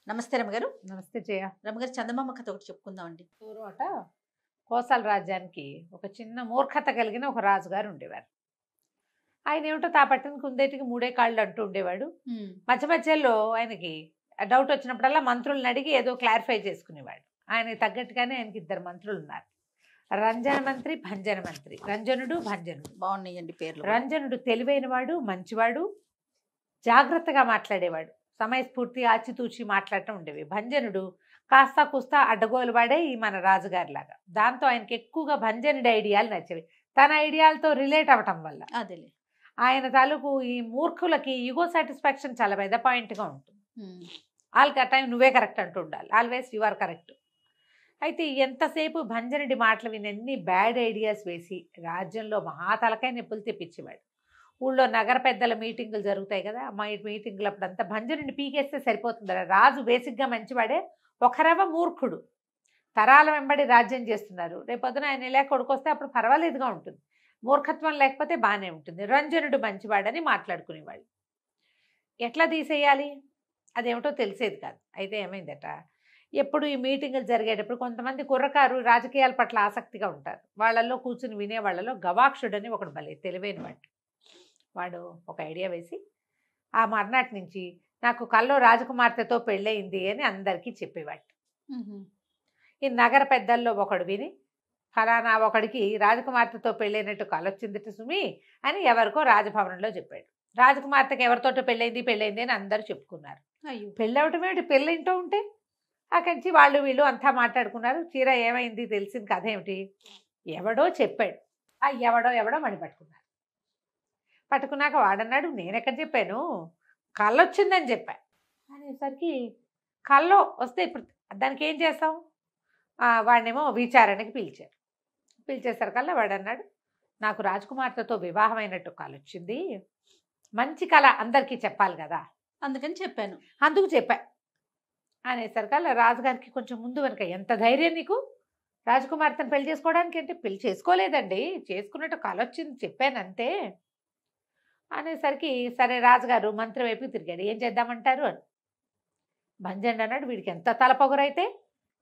నమస్తే రమగారు. నమస్తే జయ. రమగారు, చందమామ కథ ఒకటి చెప్పుకుందామండి. పూర్వట కోసల రాజ్యానికి ఒక చిన్న మూర్ఖత కలిగిన ఒక రాజుగారు ఉండేవారు. ఆయన ఏమిటో తాపట్టిన కుందేటికి మూడే కాళ్ళు అంటూ ఉండేవాడు. మధ్య మధ్యలో ఆయనకి డౌట్ వచ్చినప్పుడల్లా మంత్రులను అడిగి ఏదో క్లారిఫై చేసుకునేవాడు. ఆయనకి తగ్గట్టుగానే ఆయనకి ఇద్దరు మంత్రులు ఉన్నారు. రంజన మంత్రి, భంజన మంత్రి. రంజనుడు, భంజనుడు. బాగున్నాయండి పేర్లు. రంజనుడు తెలివైనవాడు, మంచివాడు, జాగ్రత్తగా మాట్లాడేవాడు, సమయస్ఫూర్తి ఆచితూచి మాట్లాడటం ఉండేవి. భంజనుడు కాస్త కుస్తా అడ్డగోలు వాడే ఈ మన రాజుగారిలాగా. దాంతో ఆయనకి ఎక్కువగా భంజనుడి ఐడియాలు నచ్చేవి, తన ఐడియాలతో రిలేట్ అవ్వటం వల్ల. అదేలే. ఆయన తాలూకు ఈ మూర్ఖులకి ఈగో సాటిస్ఫాక్షన్ చాలా పెద్ద పాయింట్గా ఉంటుంది. వాళ్ళకి ఆ టైం నువ్వే కరెక్ట్ అంటూ ఉండాలి, ఆల్వేస్ యు ఆర్ కరెక్ట్. అయితే ఎంతసేపు భంజనుడి మాటలు విని అన్ని బ్యాడ్ ఐడియాస్ వేసి రాజ్యంలో మహాతలకాయ నొప్పులు తెప్పించేవాడు. ఊళ్ళో నగర పెద్దల మీటింగులు జరుగుతాయి కదా, మా మీటింగులు అప్పుడంతా భంజనుడిని పీకేస్తే సరిపోతుంది. రాజు బేసిక్గా మంచివాడే, ఒకరవ మూర్ఖుడు. తరాల వెంబడి రాజ్యం చేస్తున్నారు, రేపొద్దున ఆయన ఇలా కొడుకొస్తే అప్పుడు పర్వాలేదుగా ఉంటుంది, మూర్ఖత్వం లేకపోతే బాగానే ఉంటుంది. రంజనుడు మంచివాడని మాట్లాడుకునేవాళ్ళు. ఎట్లా తీసేయాలి అదేమిటో తెలిసేది కాదు. అయితే ఏమైందట, ఎప్పుడు ఈ మీటింగులు జరిగేటప్పుడు కొంతమంది కుర్రకారు రాజకీయాల పట్ల ఆసక్తిగా ఉంటారు. వాళ్ళల్లో కూర్చుని వినే వాళ్ళలో గవాక్షుడని ఒకడు భలే తెలివైన వాడు ఒక ఐడియా వేసి ఆ మర్నాటి నుంచి నాకు కల్లో రాజకుమార్తెతో పెళ్ళయింది అని అందరికీ చెప్పేవాడు. ఈ నగర పెద్దల్లో ఒకడు విని ఫలానా ఒకడికి రాజకుమార్తెతో పెళ్ళైనట్టు కలొచ్చిందిట సుమి అని ఎవరికో రాజభవనంలో చెప్పాడు. రాజకుమార్తెకి ఎవరితోటో పెళ్ళైంది అని అందరూ చెప్పుకున్నారు. అయ్యో, పెళ్ళవటమేమిటి, పెళ్ళింటూ ఉంటే అక్కడి నుంచి వాళ్ళు వీళ్ళు అంతా మాట్లాడుకున్నారు. చీర ఏమైంది తెలిసింది కథ ఏమిటి, ఎవడో చెప్పాడు. ఆ ఎవడో మణి పట్టుకున్నాక వాడన్నాడు, నేనెక్కడ చెప్పాను, కళ్ళొచ్చిందని చెప్పా అనేసరికి కల్లో వస్తే ఇప్పుడు దానికి ఏం చేస్తాం, వాడినేమో విచారణకి పిలిచేసరికల్లా వాడన్నాడు, నాకు రాజకుమార్తెతో వివాహమైనట్టు కలొచ్చింది, మంచి కళ అందరికీ చెప్పాలి కదా, అందుకు చెప్పా అనేసరికల్లా రాజుగారికి కొంచెం ముందు వెనక, ఎంత ధైర్యం నీకు రాజకుమార్తెను పెళ్లి చేసుకోవడానికి, అంటే పెళ్లి చేసుకోలేదండి, చేసుకున్నట్టు కలొచ్చింది చెప్పాను అంతే అనేసరికి సరే రాజుగారు మంత్రి వైపు తిరిగాడు, ఏం చేద్దామంటారు అని. భంజనుడు అన్నాడు, వీడికి ఎంత తలపొగరైతే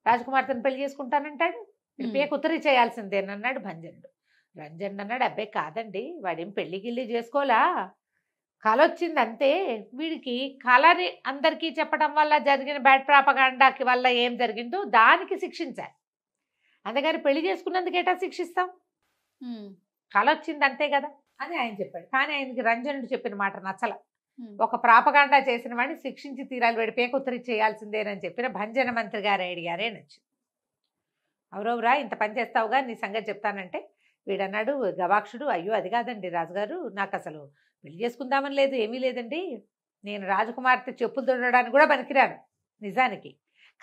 రాజకుమార్తెను పెళ్లి చేసుకుంటానంటాడు, పేక ఉత్తరి చేయాల్సిందేనన్నాడు భంజనుడు. రంజనుడు అన్నాడు, అబ్బాయి కాదండి, వాడేం పెళ్లి గిల్లి చేసుకోలా, కలొచ్చింది అంతే, వీడికి కళని అందరికీ చెప్పడం వల్ల జరిగిన బ్యాడ్ ప్రాపగాండాకి వల్ల ఏం జరిగిందో దానికి శిక్షించాలి, అందుకని పెళ్లి చేసుకున్నందుకేటా శిక్షిస్తాం, కలొచ్చింది అంతే కదా అని ఆయన చెప్పాడు. కానీ ఆయనకి రంజనుడు చెప్పిన మాట నచ్చల. ఒక ప్రాపగాండా చేసిన వాడిని శిక్షించి తీరాలి, వాడి పేక ఉత్తరి చేయాల్సిందేనని చెప్పిన భంజన మంత్రి గారి ఐడియారే నచ్చింది. అవురవురా ఇంత పని చేస్తావుగా, నీ సంగతి చెప్తానంటే వీడన్నాడు గవాక్షుడు, అయ్యో అది కాదండి రాజుగారు, నాకు అసలు పెళ్లి చేసుకుందామని లేదు, ఏమీ లేదండి, నేను రాజకుమార్తె చెప్పులు తొడడానికి కూడా పనికిరాను నిజానికి,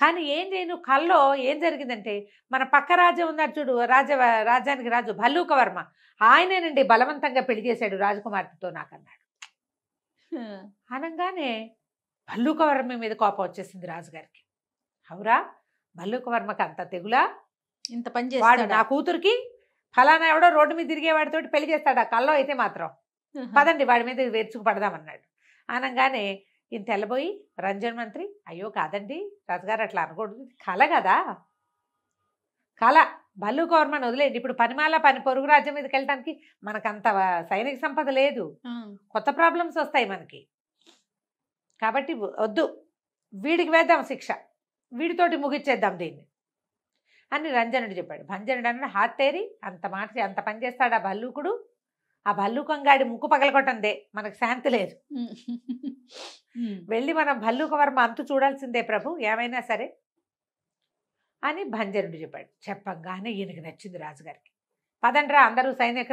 కానీ ఏం చేయను, కల్లో ఏం జరిగిందంటే మన పక్క రాజ్యం ఉన్నాడు చూడు, రాజ్యానికి రాజు భల్లూకవర్మ, ఆయనేనండి బలవంతంగా పెళ్లి చేశాడు రాజకుమార్తెతో నాకన్నాడు. అనగానే భల్లూకవర్మ మీద కోపం వచ్చేసింది రాజుగారికి. అవురా భల్లూకవర్మకి అంత తెగులా, ఇంత పని వాడు నా కూతురికి ఫలానా ఎవడో రోడ్డు మీద తిరిగేవాడితో పెళ్లి చేస్తాడా, కల్లో అయితే మాత్రం పదండి వాడి మీద వెరుచుకు పడదామన్నాడు. అనగానే ఈయన తెల్లబోయి రంజన్ మంత్రి, అయ్యో కాదండి రాజుగారు అట్లా అనకూడదు, కళ కదా కళ, భల్లూకవర్మని వదిలేండి, ఇప్పుడు పని పొరుగు రాజ్యం మీదకి వెళ్ళడానికి మనకంత సైనిక సంపద లేదు, కొత్త ప్రాబ్లమ్స్ వస్తాయి మనకి, కాబట్టి వద్దు, వీడికి వేద్దాం శిక్ష, వీడితోటి ముగిచ్చేద్దాం దీన్ని అని రంజనుడు చెప్పాడు. భంజనుడు అన్నాడు, హాతేరి అంత పని చేస్తాడు ఆ భల్లూకుడు, ఆ భల్లూకంగాడి ముక్కు పగలగొట్టందే మనకు శాంతి లేదు, వెళ్ళి మనం భల్లూకవర్మ అంతు చూడాల్సిందే ప్రభు ఏమైనా సరే అని భంజనుడు చెప్పాడు. చెప్పగానే ఈయనకి నచ్చింది రాజుగారికి. పదండ్రా అందరూ సైనిక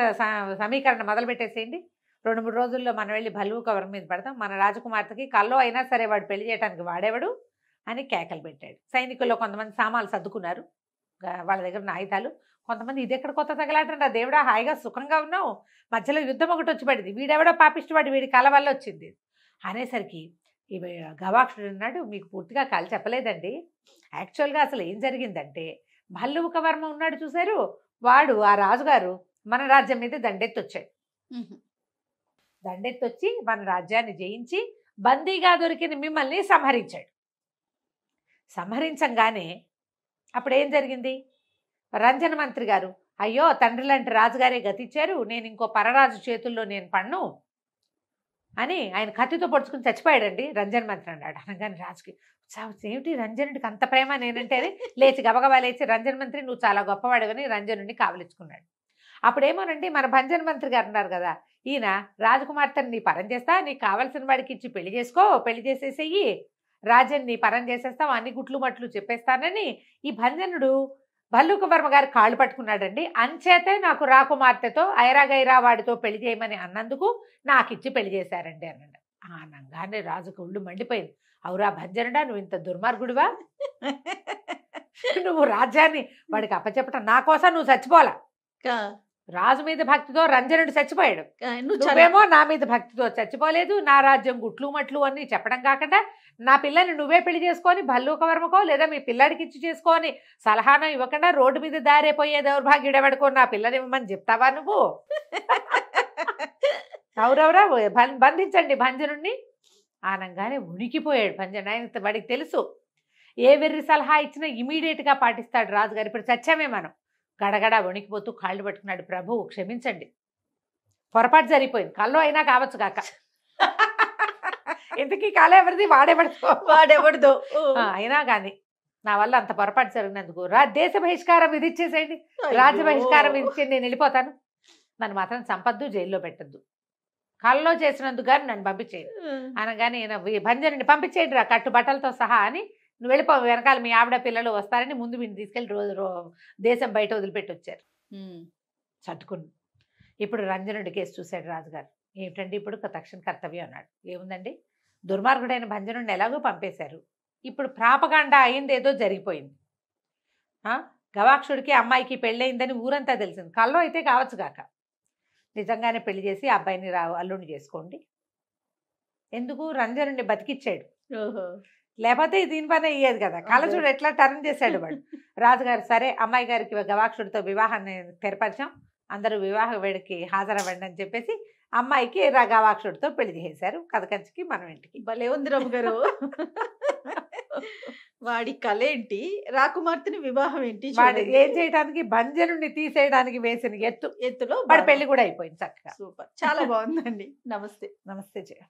సమీకరణ మొదలు పెట్టేసేయండి, 2-3 రోజుల్లో మనం వెళ్ళి భల్లూకవర్మ మీద పడతాం, మన రాజకుమార్తెకి కల్లో అయినా సరే వాడు పెళ్లి చేయడానికి వాడేవాడు అని కేకలు పెట్టాడు. సైనికుల్లో కొంతమంది సామాన్లు సర్దుకున్నారు, వాళ్ళ దగ్గర ఉన్న ఆయుధాలు, కొంతమంది ఇది ఎక్కడ కొత్త తగలాటండి దేవుడా, హాయిగా సుఖంగా ఉన్నావు, మధ్యలో యుద్ధం ఒకటి వచ్చి పడింది, వీడెవడో పాపిష్టవాడు, వీడి కళ వల్ల వచ్చింది అనేసరికి ఈ గవాక్షుడు అన్నాడు, మీకు పూర్తిగా కళ చెప్పలేదండి, యాక్చువల్గా అసలు ఏం జరిగిందంటే భల్లూకవర్మ ఉన్నాడు చూశారు, వాడు ఆ రాజుగారు మన రాజ్యం మీద దండెత్తొచ్చి మన రాజ్యాన్ని జయించి బందీగా దొరికిన మిమ్మల్ని సంహరించాడు. సంహరించంగానే అప్పుడు ఏం జరిగింది? రంజన మంత్రి గారు, అయ్యో తండ్రి లాంటి రాజుగారే గతిచ్చారు, నేను ఇంకో పరరాజు చేతుల్లో నేను పన్ను అని ఆయన కత్తితో పొడుచుకుని చచ్చిపోయాడండి రంజన్ మంత్రి అన్నాడు. అనగానే రాజుకి ఏమిటి రంజనుడికి అంత ప్రేమ నేనంటే లేచి గబగబా లేచి రంజన్ మంత్రి నువ్వు చాలా గొప్పవాడివని రంజనుడిని కావలించుకున్నాడు. అప్పుడేమోనండి మన భంజన్ మంత్రి గారు ఉన్నారు కదా, ఈయన రాజకుమార్తెని నీ పరం చేస్తా, నీకు కావలసిన వాడికి ఇచ్చి పెళ్లి చేసుకో, పెళ్లి చేసేసేయి, రాజ్యాన్ని నీ పరం చేసేస్తాం, అన్ని గుట్లు మట్లు చెప్పేస్తానని ఈ భంజనుడు భల్లూక వర్మ గారి కాళ్ళు పట్టుకున్నాడండి. అంచేతే నాకు రాకుమార్తెతో ఐరాగైరా వాడితో పెళ్లి చేయమని అన్నందుకు నాకు ఇచ్చి పెళ్లి చేశారండి అన్నాడు. అనగానే రాజుకు ఒళ్ళు మండిపోయింది. అవురా భంజనుడా, నువ్వు ఇంత దుర్మార్గుడివా? నువ్వు రాజ్యాన్ని వాడికి అప్పచెప్పటం నా కోసం నువ్వు చచ్చిపోలా. రాజు మీద భక్తితో రంజనుడు చచ్చిపోయాడు, నువ్వేమో నా మీద భక్తితో చచ్చిపోలేదు, నా రాజ్యం గుట్లు మట్లు అని చెప్పడం కాకుండా నా పిల్లని నువ్వే పెళ్లి చేసుకొని భల్లూక వర్మకో లేదా మీ పిల్లాడికి ఇచ్చి చేసుకొని సలహానో ఇవ్వకుండా రోడ్డు మీద దారైపోయే దౌర్భాగ్యుడెవడుకో నా పిల్లని ఇవ్వమని చెప్తావా నువ్వు? అవురవరా బంధించండి భంజనుడిని ఆనంగానే ఉనికిపోయాడు భంజనుడు. ఆయన వాడికి తెలుసు ఏ వెర్రి సలహా ఇచ్చినా ఇమీడియట్గా పాటిస్తాడు రాజుగారు. ఇప్పుడు చచ్చామే మనం. గడగడ వణికిపోతూ కాళ్ళు పట్టుకున్నాడు. ప్రభు క్షమించండి, పొరపాటు జరిగిపోయింది, కల్లో అయినా కావచ్చు కాక. ఇంతకీ కాలం ఎవరిది? వాడెవడిదో అయినా కానీ నా వల్ల అంత పొరపాటు జరిగినందుకు దేశ బహిష్కారం విధించేసేయండి, రాజ్య బహిష్కారం విధించేయండి, నేను వెళ్ళిపోతాను, నన్ను మాత్రం చంపద్దు, జైల్లో పెట్టద్దు, కల్లో చేసినందుకు కానీ నన్ను పంపించేయండి అనగానే భంజనుడిని పంపించేయండి రా కట్టు బట్టలతో సహా అని, నువ్వు వెళ్ళిపో, వెనకాల మీ ఆవిడ పిల్లలు వస్తారని ముందు వీడిని తీసుకెళ్ళి దేశం బయట వదిలిపెట్టి వచ్చారు చట్టుకుని. ఇప్పుడు రంజనుడి కేసు చూశాడు రాజుగారు. ఏమిటండి ఇప్పుడు తక్షణ కర్తవ్యం అన్నాడు. ఏముందండి, దుర్మార్గుడైన భంజనుడిని ఎలాగో పంపేశారు, ఇప్పుడు ప్రాపగాండా అయిందేదో జరిగిపోయింది, గవాక్షుడికి అమ్మాయికి పెళ్ళయిందని ఊరంతా తెలిసింది, కల్లో అయితే కావచ్చు కాక నిజంగానే పెళ్లి చేసి అబ్బాయిని అల్లుడిని చేసుకోండి, ఎందుకు రంజనుడిని బతికిచ్చాడు, లేకపోతే దీని పని అయ్యేది కదా. కలచూడు ఎట్లా టర్న్ చేశాడు వాడు. రాజుగారు సరే అమ్మాయి గారికి గవాక్షుడితో వివాహాన్ని తెరపరిచాం, అందరూ వివాహ వేడికి హాజరవ్వండి అని చెప్పేసి అమ్మాయికి గవాక్షుడితో పెళ్లి చేశారు. కథకంచికి మనం ఇంటికి. భలే ఉంది రమ్మ గారు. వాడి కళ ఏంటి, రాకుమార్తెని వివాహం ఏంటి, వాడు ఏం చేయడానికి భంజనుడిని తీసేయడానికి వేసిన ఎత్తులో వాడి పెళ్లి కూడా అయిపోయింది చక్కగా. సూపర్, చాలా బాగుందండి. నమస్తే. నమస్తే జయ.